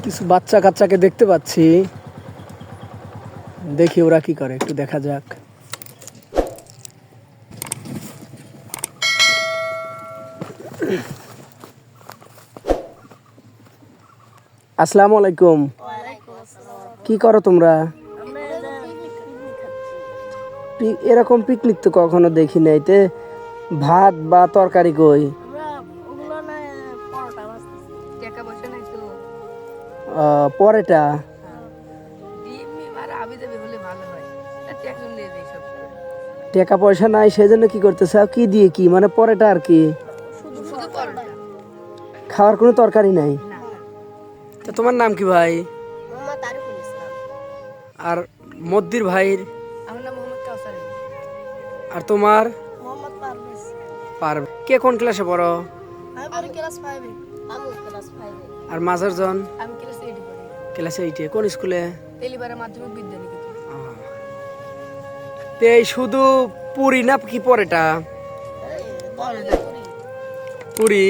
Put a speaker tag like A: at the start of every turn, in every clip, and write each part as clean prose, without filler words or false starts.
A: কিছু বাচ্চা কাচ্চাকে দেখতে পাচ্ছি, দেখি ওরা কি করে, একটু দেখা যাক। আসসালামু আলাইকুম। কি করো তোমরা? এরকম পিকনিক তো কখনো দেখি নাই। তে ভাত বা তরকারি কই? পরেটা টাকা পয়সা নাই, সেজন্য কি করতেছে? কি দিয়ে কি মানে পরেটা আর কি? খাওয়ার কোনো তরকারি নাই? তা তোমার নাম কি ভাই? আর মদ্দির ভাইয়ের? আর তোমার? কে কোন ক্লাসে পড়ো? আর মাঝার জন? ক্লাস 8-এ। কোন স্কুলে? এই শুধু পুরি না কি পরেটা? পুরি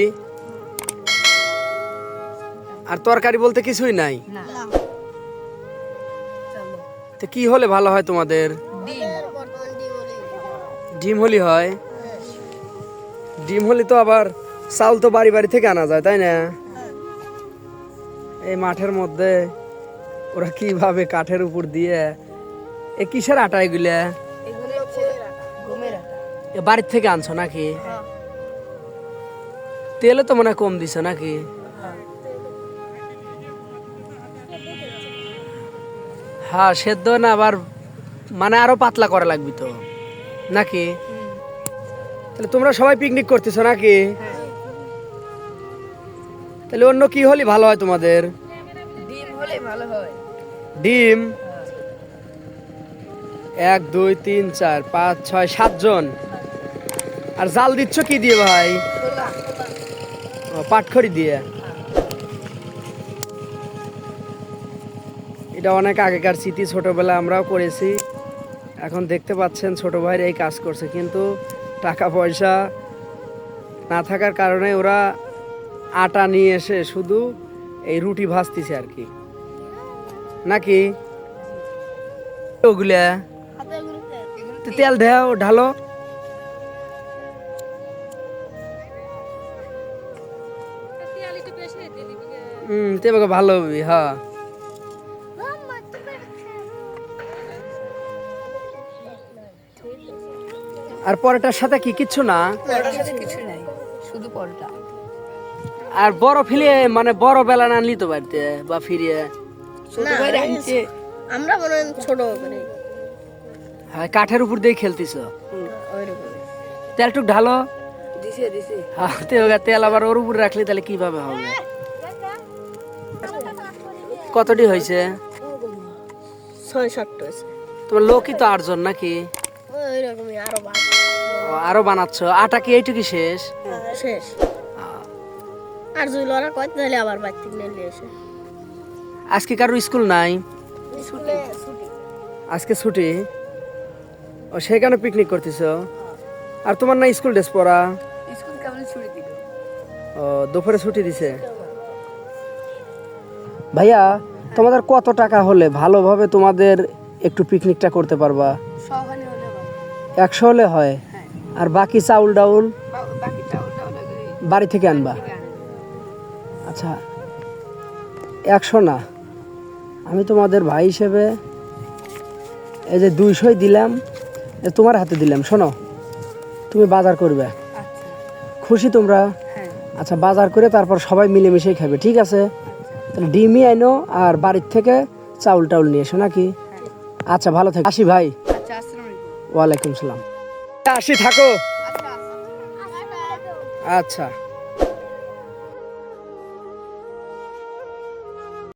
A: আর তরকারি বলতে কিছুই নাই? তো কি হলে ভালো হয় তোমাদের? ডিম হলি হয়? ডিম হলি তো আবার চাউল তো বাড়ি বাড়ি থেকে আনা যায়, তাই না? এই মাঠের মধ্যে ওরা কিভাবে কাঠের উপর দিয়ে, এ কিসের আটা এগুলা? বাড়ির থেকে আনছো নাকি? তেলে তো মনে হয় কম দিছো নাকি? হ্যাঁ, সেদ্ধ না আবার মানে আরো পাতলা করা লাগবে তো নাকি? তাহলে তোমরা সবাই পিকনিক করতেছো নাকি? তাহলে অন্য কি হলে ভালো হয় তোমাদের? ডিম হলে ভালো হয়। ডিম? 1 2 3 4 5 6 7 জন। আর জাল দিচ্ছ কি দিয়ে ভাই? পাটখড়ি দিয়ে। এটা অনেক আগেকার স্মৃতি, ছোটবেলা আমরাও করেছি। এখন দেখতে পাচ্ছেন ছোট ভাইয়ের এই কাজ করছে, কিন্তু টাকা পয়সা না থাকার কারণে ওরা আটা নিয়ে এসে শুধু এই রুটি ভাজতেছে আর কি, নাকি? ওগুলা তেল দাও, ঢালো। তেমন ভালো হবে। হ্যাঁ, আর পরোটার সাথে কি কিচ্ছু না?
B: শুধু পরোটা।
A: আর বড় ফিলে মানে বড় বেলা না নিতে পারতে বা ফিরিয়ে
B: আমরা মনে ছোট করে
A: হ্যাঁ, কাঠের উপর দিয়ে খেলতিস। তেলটুক ঢালো। তেল আবার ওর উপর রাখলে তাহলে কিভাবে হবে? কতটি হয়েছে?
B: 6-7টা।
A: তোমার লোকই তো 8 জন নাকি? আরো বানাচ্ছ? আটা কি এইটুকু শেষ?
B: শেষ। আর যদি লড়া কয় তাহলে আবার বাইরে থেকে নিয়ে এসে।
A: আজকে কারো স্কুল নাই? আজকে ছুটি। ও সেখানে পিকনিক করতেছ? আর তোমার না স্কুল ড্রেস পরা?
B: স্কুল কেমন ছুটি দিল?
A: ও, দুপুরে ছুটি দিছে। ভাইয়া, তোমাদের কত টাকা হলে ভালোভাবে তোমাদের একটু পিকনিকটা করতে পারবা? 100 হলে হয়? আর বাকি চাউল ডাউল বাড়ি থেকে আনবা? আচ্ছা, 100 না, আমি তোমাদের ভাই হিসেবে এই যে 200 দিলাম, তোমার হাতে দিলাম। শোনো, তুমি বাজার করবে, খুশি তোমরা? আচ্ছা, বাজার করে তারপর সবাই মিলেমিশেই খাবে, ঠিক আছে? তাহলে ডিমই আইনো আর বাড়ির থেকে চাউল টাউল নিয়ে এসো নাকি? আচ্ছা, ভালো থাকো। আসি ভাই। ওয়ালাইকুম সালাম। আসি, থাকো। আচ্ছা।